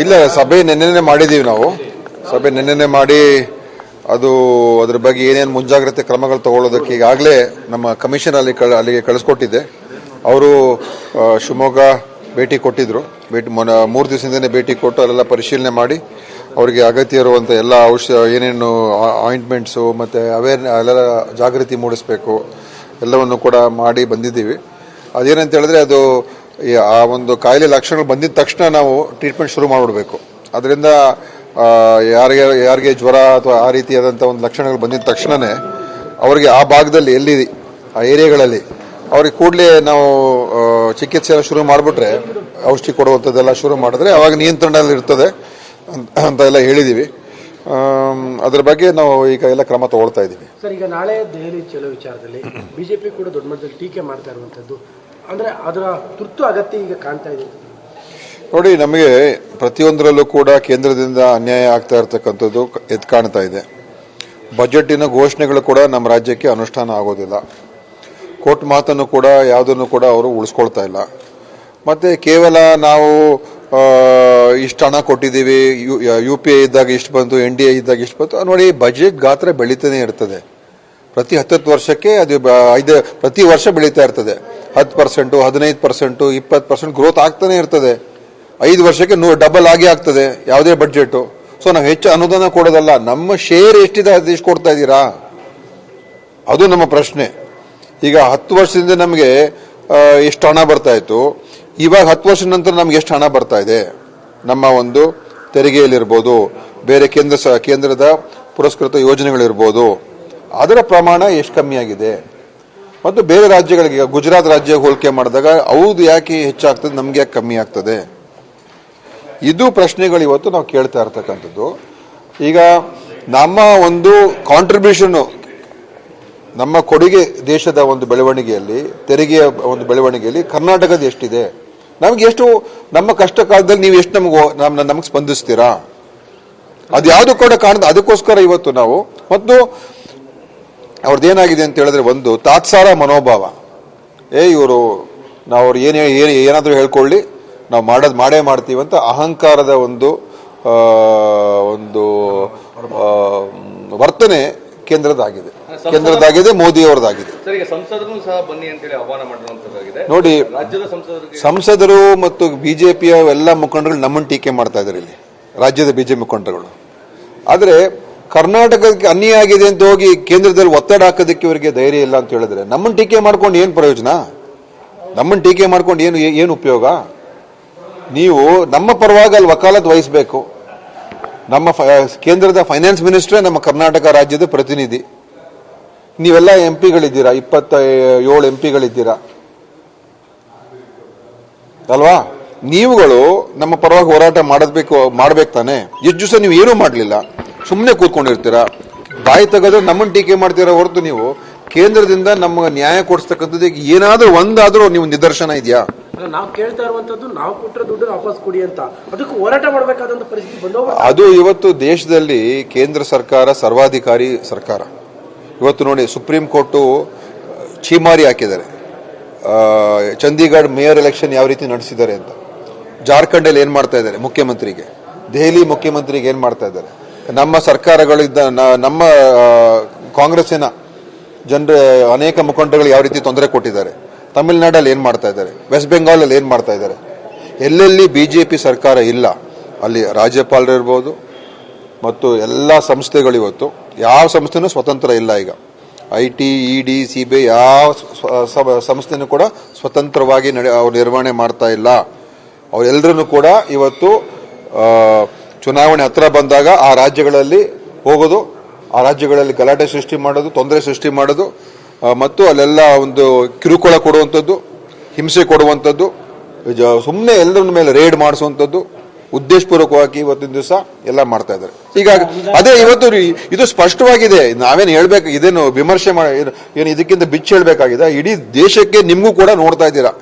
ಇಲ್ಲ, ಸಭೆ ನಿನ್ನೆನೆ ಮಾಡಿದ್ದೀವಿ ನಾವು. ಸಭೆ ನಿನ್ನೆನೆ ಮಾಡಿ ಅದ್ರ ಬಗ್ಗೆ ಏನೇನು ಮುಂಜಾಗ್ರತೆ ಕ್ರಮಗಳು ತಗೊಳ್ಳೋದಕ್ಕೆ ಈಗಾಗಲೇ ನಮ್ಮ ಕಮಿಷನ್ ಅಲ್ಲಿಗೆ ಕಳಿಸ್ಕೊಟ್ಟಿದ್ದೆ. ಅವರು ಶಿವಮೊಗ್ಗ ಭೇಟಿ ಕೊಟ್ಟಿದ್ರು. 3 ದಿವಸದಿಂದನೇ ಭೇಟಿ ಕೊಟ್ಟು ಅಲ್ಲೆಲ್ಲ ಪರಿಶೀಲನೆ ಮಾಡಿ ಅವರಿಗೆ ಅಗತ್ಯ ಇರುವಂಥ ಎಲ್ಲ ಏನೇನು ಆಯಿಂಟ್ಮೆಂಟ್ಸು ಮತ್ತು ಅಲ್ಲೆಲ್ಲ ಜಾಗೃತಿ ಮೂಡಿಸಬೇಕು ಎಲ್ಲವನ್ನು ಕೂಡ ಮಾಡಿ ಬಂದಿದ್ದೀವಿ. ಅದೇನಂತ ಹೇಳಿದ್ರೆ ಅದು ಆ ಒಂದು ಕಾಯಿಲೆ ಲಕ್ಷಣಗಳು ಬಂದಿದ ತಕ್ಷಣ ನಾವು ಟ್ರೀಟ್ಮೆಂಟ್ ಶುರು ಮಾಡಿಬಿಡಬೇಕು. ಅದರಿಂದ ಯಾರಿಗೆ ಜ್ವರ ಅಥವಾ ಆ ರೀತಿಯಾದಂಥ ಒಂದು ಲಕ್ಷಣಗಳು ಬಂದಿದ ತಕ್ಷಣವೇ ಅವರಿಗೆ ಆ ಭಾಗದಲ್ಲಿ ಎಲ್ಲಿ ಆ ಏರಿಯಾಗಳಲ್ಲಿ ಅವ್ರಿಗೆ ಕೂಡಲೇ ನಾವು ಚಿಕಿತ್ಸೆ ಶುರು ಮಾಡಿಬಿಟ್ರೆ ಔಷಧಿ ಕೊಡುವಂಥದ್ದೆಲ್ಲ ಶುರು ಮಾಡಿದ್ರೆ ಅವಾಗ ನಿಯಂತ್ರಣದಲ್ಲಿ ಇರ್ತದೆ ಅಂತ ಎಲ್ಲ ಹೇಳಿದ್ದೀವಿ. ಅದ್ರ ಬಗ್ಗೆ ನಾವು ಈಗ ಎಲ್ಲ ಕ್ರಮ ತಗೊಳ್ತಾ ಇದ್ದೀವಿ. ಸರ್, ಈಗ ನಾಳೆ ದೆಹಲಿ ಚಲೋ ವಿಚಾರದಲ್ಲಿ ಬಿಜೆಪಿ ಕೂಡ ದೊಡ್ಡ ಮಟ್ಟದಲ್ಲಿ ಟೀಕೆ ಮಾಡ್ತಾ ಇರುವಂಥದ್ದು, ಅಂದರೆ ಅದರ ತುರ್ತು ಅಗತ್ಯ ಈಗ ಕಾಣ್ತಾ ಇದೆ. ನೋಡಿ, ನಮಗೆ ಪ್ರತಿಯೊಂದರಲ್ಲೂ ಕೂಡ ಕೇಂದ್ರದಿಂದ ಅನ್ಯಾಯ ಆಗ್ತಾ ಇರ್ತಕ್ಕಂಥದ್ದು ಎದ್ದು ಕಾಣ್ತಾ ಇದೆ. ಬಜೆಟಿನ ಘೋಷಣೆಗಳು ಕೂಡ ನಮ್ಮ ರಾಜ್ಯಕ್ಕೆ ಅನುಷ್ಠಾನ ಆಗೋದಿಲ್ಲ. ಕೊಟ್ಟ ಮಾತನ್ನು ಕೂಡ ಯಾವುದನ್ನು ಕೂಡ ಅವರು ಉಳಿಸ್ಕೊಳ್ತಾ ಇಲ್ಲ. ಮತ್ತೆ ಕೇವಲ ನಾವು ಇಷ್ಟು ಹಣ ಕೊಟ್ಟಿದ್ದೀವಿ, UPA ಇದ್ದಾಗ ಇಷ್ಟು ಬಂತು, NDA ಇದ್ದಾಗ ಇಷ್ಟು ಬಂತು. ನೋಡಿ, ಬಜೆಟ್ ಗಾತ್ರ ಬೆಳೀತಾನೆ ಇರ್ತದೆ. ಪ್ರತಿ 10 ವರ್ಷಕ್ಕೆ ಅದು ಪ್ರತಿ ವರ್ಷ ಬೆಳೀತಾ ಇರ್ತದೆ. 10%, 15%, 20% ಗ್ರೋತ್ ಆಗ್ತಾನೆ ಇರ್ತದೆ. 5 ವರ್ಷಕ್ಕೆ ಡಬಲ್ ಆಗಿ ಆಗ್ತದೆ ಯಾವುದೇ ಬಡ್ಜೆಟ್. ಸೊ ನಾವು ಹೆಚ್ಚು ಅನುದಾನ ಕೊಡೋದಲ್ಲ, ನಮ್ಮ ಶೇರ್ ಎಷ್ಟಿದೆ ಅದೆಷ್ಟು ಕೊಡ್ತಾ ಇದ್ದೀರಾ, ಅದು ನಮ್ಮ ಪ್ರಶ್ನೆ. ಈಗ 10 ವರ್ಷದಿಂದ ನಮಗೆ ಎಷ್ಟು ಹಣ ಬರ್ತಾ ಇತ್ತು, ಇವಾಗ 10 ವರ್ಷದ ನಂತರ ನಮ್ಗೆ ಎಷ್ಟು ಹಣ ಬರ್ತಾ ಇದೆ, ನಮ್ಮ ಒಂದು ತೆರಿಗೆಯಲ್ಲಿರ್ಬೋದು, ಬೇರೆ ಕೇಂದ್ರದ ಪುರಸ್ಕೃತ ಯೋಜನೆಗಳಿರ್ಬೋದು, ಅದರ ಪ್ರಮಾಣ ಎಷ್ಟು ಕಮ್ಮಿ ಆಗಿದೆ. ಮತ್ತು ಬೇರೆ ರಾಜ್ಯಗಳಿಗೆ, ಗುಜರಾತ್ ರಾಜ್ಯ ಹೋಲಿಕೆ ಮಾಡಿದಾಗ ಹೌದು ಯಾಕೆ ಹೆಚ್ಚಾಗ್ತದೆ, ನಮ್ಗೆ ಯಾಕೆ ಕಮ್ಮಿ ಆಗ್ತದೆ, ಇದು ಪ್ರಶ್ನೆಗಳು ಇವತ್ತು ನಾವು ಕೇಳ್ತಾ ಇರ್ತಕ್ಕಂಥದ್ದು. ಈಗ ನಮ್ಮ ಒಂದು ಕಾಂಟ್ರಿಬ್ಯೂಷನ್, ನಮ್ಮ ಕೊಡುಗೆ ದೇಶದ ಒಂದು ಬೆಳವಣಿಗೆಯಲ್ಲಿ, ತೆರಿಗೆಯ ಒಂದು ಬೆಳವಣಿಗೆಯಲ್ಲಿ ಕರ್ನಾಟಕದ ಎಷ್ಟಿದೆ, ನಮ್ಗೆ ಎಷ್ಟು, ನಮ್ಮ ಕಷ್ಟ ಕಾಲದಲ್ಲಿ ನೀವು ಎಷ್ಟು ನಮಗೆ ಸ್ಪಂದಿಸ್ತೀರಾ, ಅದು ಯಾವುದು ಕೂಡ ಕಾಣದ. ಅದಕ್ಕೋಸ್ಕರ ಇವತ್ತು ನಾವು ಮತ್ತು ಅವ್ರದ್ದೇನಾಗಿದೆ ಅಂತ ಹೇಳಿದ್ರೆ, ಒಂದು ತಾತ್ಸಾರ ಮನೋಭಾವ. ಇವರು ನಾವು ಅವ್ರು ಏನಾದರೂ ಹೇಳ್ಕೊಳ್ಳಿ, ನಾವು ಮಾಡೇ ಮಾಡ್ತೀವಿ ಅಂತ ಅಹಂಕಾರದ ಒಂದು ವರ್ತನೆ ಕೇಂದ್ರದಾಗಿದೆ, ಮೋದಿ ಅವರದಾಗಿದೆ. ನೋಡಿ, ಸಂಸದರು ಮತ್ತು ಬಿಜೆಪಿಯ ಎಲ್ಲ ಮುಖಂಡರು ನಮ್ಮನ್ನು ಟೀಕೆ ಮಾಡ್ತಾ ಇದ್ದಾರೆ ಇಲ್ಲಿ, ರಾಜ್ಯದ ಬಿಜೆಪಿ ಮುಖಂಡರುಗಳು. ಆದರೆ ಕರ್ನಾಟಕಕ್ಕೆ ಅನ್ಯಾಯ ಆಗಿದೆ ಅಂತ ಹೋಗಿ ಕೇಂದ್ರದಲ್ಲಿ ಒತ್ತಡ ಹಾಕೋದಕ್ಕೆ ಇವರಿಗೆ ಧೈರ್ಯ ಇಲ್ಲ ಅಂತ ಹೇಳಿದ್ರೆ, ನಮ್ಮನ್ನು ಟೀಕೆ ಮಾಡ್ಕೊಂಡು ಏನು ಪ್ರಯೋಜನ, ನಮ್ಮನ್ನು ಟೀಕೆ ಮಾಡ್ಕೊಂಡು ಏನು ಉಪಯೋಗ. ನೀವು ನಮ್ಮ ಪರವಾಗಿ ಅಲ್ಲಿ ವಕಾಲತ್ ವಹಿಸಬೇಕು. ನಮ್ಮ ಕೇಂದ್ರದ ಫೈನಾನ್ಸ್ ಮಿನಿಸ್ಟ್ರೇ ನಮ್ಮ ಕರ್ನಾಟಕ ರಾಜ್ಯದ ಪ್ರತಿನಿಧಿ. ನೀವೆಲ್ಲ MP ಗಳಿದ್ದೀರಾ, 27 MP ಗಳಿದ್ದೀರಾ ಅಲ್ವಾ. ನೀವುಗಳು ನಮ್ಮ ಪರವಾಗಿ ಹೋರಾಟ ಮಾಡ್ಬೇಕು ತಾನೆ. ಎಷ್ಟು ದಿವಸ ನೀವು ಏನೂ ಮಾಡಲಿಲ್ಲ, ಸುಮ್ಮನೆ ಕೂತ್ಕೊಂಡಿರ್ತೀರಾ, ಬಾಯಿ ತೆಗೆದ್ರೆ ನಮ್ಮನ್ನು ಟೀಕೆ ಮಾಡ್ತೀರಾ ಹೊರತು ನೀವು ಕೇಂದ್ರದಿಂದ ನಮಗೆ ನ್ಯಾಯ ಕೊಡಿಸ್ತಕ್ಕಂಥದ್ದು ಏನಾದರೂ ಒಂದಾದರೂ ನೀವು ನಿದರ್ಶನ ಇದೆಯಾ? ನಾವು ಕೇಳ್ತಾ ಇರುವಂತದ್ದು, ನಾವು ಕೊಟ್ಟರೆ ದುಡ್ಡು ವಾಪಸ್ ಕೊಡಿ ಅಂತ, ಅದಕ್ಕೆ ಹೋರಾಟ ಮಾಡಬೇಕಾದಂತ ಪರಿಸ್ಥಿತಿ ಬಂದೋಗ. ಅದು ಇವತ್ತು ದೇಶದಲ್ಲಿ ಕೇಂದ್ರ ಸರ್ಕಾರ ಸರ್ವಾಧಿಕಾರಿ ಸರ್ಕಾರ. ಇವತ್ತು ನೋಡಿ, ಸುಪ್ರೀಂ ಕೋರ್ಟು ಛೀಮಾರಿ ಹಾಕಿದ್ದಾರೆ ಚಂಡೀಗಢ ಮೇಯರ್ ಎಲೆಕ್ಷನ್ ಯಾವ ರೀತಿ ನಡೆಸಿದ್ದಾರೆ ಅಂತ. ಜಾರ್ಖಂಡಲ್ಲಿ ಏನು ಮಾಡ್ತಾ ಇದ್ದಾರೆ ಮುಖ್ಯಮಂತ್ರಿಗೆ, ದೆಹಲಿ ಮುಖ್ಯಮಂತ್ರಿಗೆ ಏನು ಮಾಡ್ತಾ ಇದ್ದಾರೆ. ನಮ್ಮ ಸರ್ಕಾರಗಳಿದ್ದ ನಮ್ಮ ಕಾಂಗ್ರೆಸ್ಸಿನ ಜನರ ಅನೇಕ ಮುಖಂಡಗಳು ಯಾವ ರೀತಿ ತೊಂದರೆ ಕೊಟ್ಟಿದ್ದಾರೆ. ತಮಿಳುನಾಡಲ್ಲಿ ಏನು ಮಾಡ್ತಾ ಇದ್ದಾರೆ, ವೆಸ್ಟ್ ಬೆಂಗಾಲಲ್ಲಿ ಏನು ಮಾಡ್ತಾ ಇದ್ದಾರೆ. ಎಲ್ಲೆಲ್ಲಿ BJP ಸರ್ಕಾರ ಇಲ್ಲ ಅಲ್ಲಿ ರಾಜ್ಯಪಾಲರು ಇರ್ಬೋದು ಮತ್ತು ಎಲ್ಲ ಸಂಸ್ಥೆಗಳು, ಇವತ್ತು ಯಾವ ಸಂಸ್ಥೆನೂ ಸ್ವತಂತ್ರ ಇಲ್ಲ. ಈಗ IT, ED, CBI ಯಾವ ಸಂಸ್ಥೆನೂ ಕೂಡ ಸ್ವತಂತ್ರವಾಗಿ ಅವ್ರು ನಿರ್ವಹಣೆ ಮಾಡ್ತಾ ಇಲ್ಲ. ಅವರೆಲ್ಲರನ್ನು ಕೂಡ ಇವತ್ತು ಚುನಾವಣೆ ಹತ್ರ ಬಂದಾಗ ಆ ರಾಜ್ಯಗಳಲ್ಲಿ ಹೋಗೋದು, ಆ ರಾಜ್ಯಗಳಲ್ಲಿ ಗಲಾಟೆ ಸೃಷ್ಟಿ ಮಾಡೋದು, ತೊಂದರೆ ಸೃಷ್ಟಿ ಮಾಡೋದು ಮತ್ತು ಅಲ್ಲೆಲ್ಲ ಒಂದು ಕಿರುಕುಳ ಕೊಡುವಂಥದ್ದು, ಹಿಂಸೆ ಕೊಡುವಂಥದ್ದು, ಸುಮ್ಮನೆ ಎಲ್ಲರ ಮೇಲೆ ರೇಡ್ ಮಾಡಿಸುವಂಥದ್ದು ಉದ್ದೇಶಪೂರ್ವಕವಾಗಿ ಇವತ್ತಿನ ದಿವಸ ಎಲ್ಲ ಮಾಡ್ತಾ ಇದ್ದಾರೆ. ಹೀಗಾಗಿ ಅದೇ ಇವತ್ತು ಇದು ಸ್ಪಷ್ಟವಾಗಿದೆ. ನಾವೇನು ಹೇಳ್ಬೇಕು, ಇದೇನು ವಿಮರ್ಶೆ ಏನು ಇದಕ್ಕಿಂತ ಬಿಚ್ಚಿ ಹೇಳ್ಬೇಕಾಗಿದೆ. ಇಡೀ ದೇಶಕ್ಕೆ ನಿಮಗೂ ಕೂಡ ನೋಡ್ತಾ ಇದ್ದೀರಾ.